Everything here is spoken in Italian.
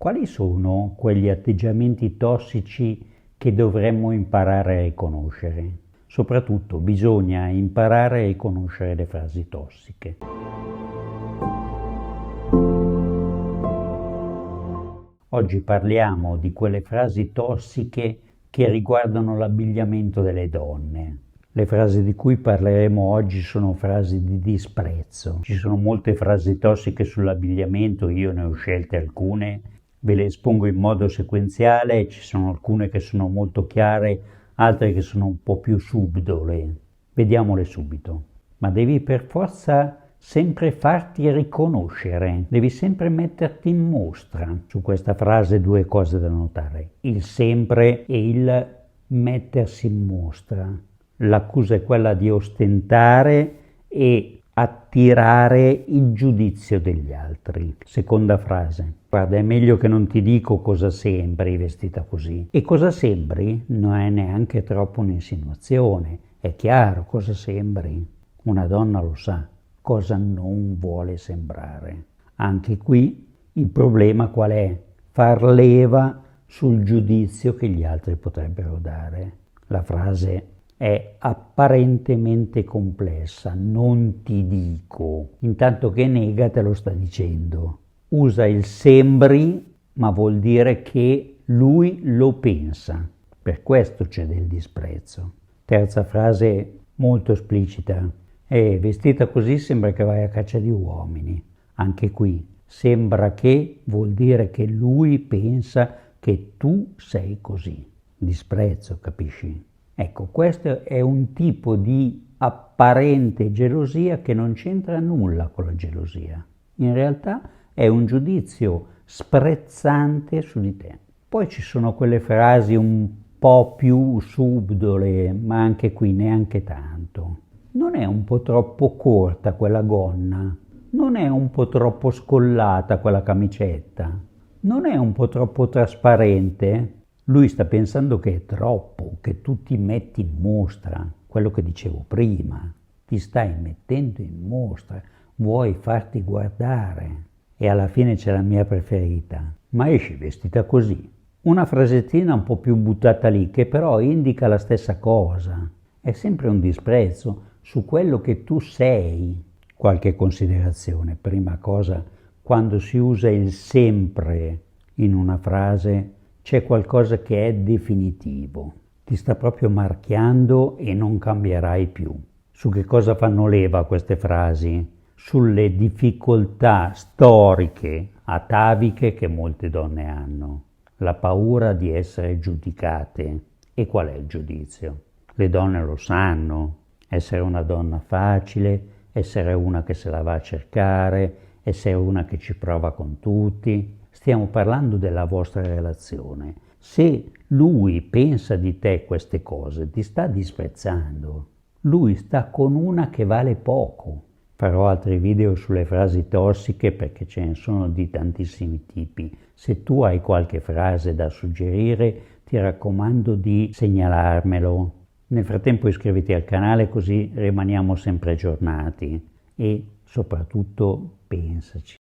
Quali sono quegli atteggiamenti tossici che dovremmo imparare a riconoscere? Soprattutto bisogna imparare a riconoscere le frasi tossiche. Oggi parliamo di quelle frasi tossiche che riguardano l'abbigliamento delle donne. Le frasi di cui parleremo oggi sono frasi di disprezzo. Ci sono molte frasi tossiche sull'abbigliamento, io ne ho scelte alcune, ve le espongo in modo sequenziale, ci sono alcune che sono molto chiare, altre che sono un po' più subdole. Vediamole subito. Ma devi per forza sempre farti riconoscere, devi sempre metterti in mostra. Su questa frase due cose da notare: il sempre e il mettersi in mostra. L'accusa è quella di ostentare e attirare il giudizio degli altri. Seconda frase: guarda, è meglio che non ti dico cosa sembri vestita così. E cosa sembri non è neanche troppo un'insinuazione, è chiaro cosa sembri. Una donna lo sa cosa non vuole sembrare. Anche qui il problema qual è? Far leva sul giudizio che gli altri potrebbero dare. La frase è apparentemente complessa, non ti dico, intanto che nega te lo sta dicendo. Usa il sembri, ma vuol dire che lui lo pensa. Per questo c'è del disprezzo. Terza frase molto esplicita: vestita così sembra che vai a caccia di uomini. Anche qui, sembra che vuol dire che lui pensa che tu sei così. Disprezzo, capisci? Ecco, questo è un tipo di apparente gelosia che non c'entra nulla con la gelosia. In realtà è un giudizio sprezzante su di te. Poi ci sono quelle frasi un po' più subdole, ma anche qui neanche tanto. Non è un po' troppo corta quella gonna? Non è un po' troppo scollata quella camicetta? Non è un po' troppo trasparente? Lui sta pensando che è troppo, che tu ti metti in mostra, quello che dicevo prima, ti stai mettendo in mostra, vuoi farti guardare. E alla fine c'è la mia preferita: ma esci vestita così. Una frasettina un po' più buttata lì, che però indica la stessa cosa. È sempre un disprezzo su quello che tu sei. Qualche considerazione. Prima cosa, quando si usa il sempre in una frase, c'è qualcosa che è definitivo, ti sta proprio marchiando e non cambierai più. Su che cosa fanno leva queste frasi? Sulle difficoltà storiche, ataviche che molte donne hanno. La paura di essere giudicate. E qual è il giudizio? Le donne lo sanno. Essere una donna facile, essere una che se la va a cercare, essere una che ci prova con tutti. Stiamo parlando della vostra relazione. Se lui pensa di te queste cose, ti sta disprezzando. Lui sta con una che vale poco. Farò altri video sulle frasi tossiche perché ce ne sono di tantissimi tipi. Se tu hai qualche frase da suggerire, ti raccomando di segnalarmelo. Nel frattempo iscriviti al canale così rimaniamo sempre aggiornati e soprattutto pensaci.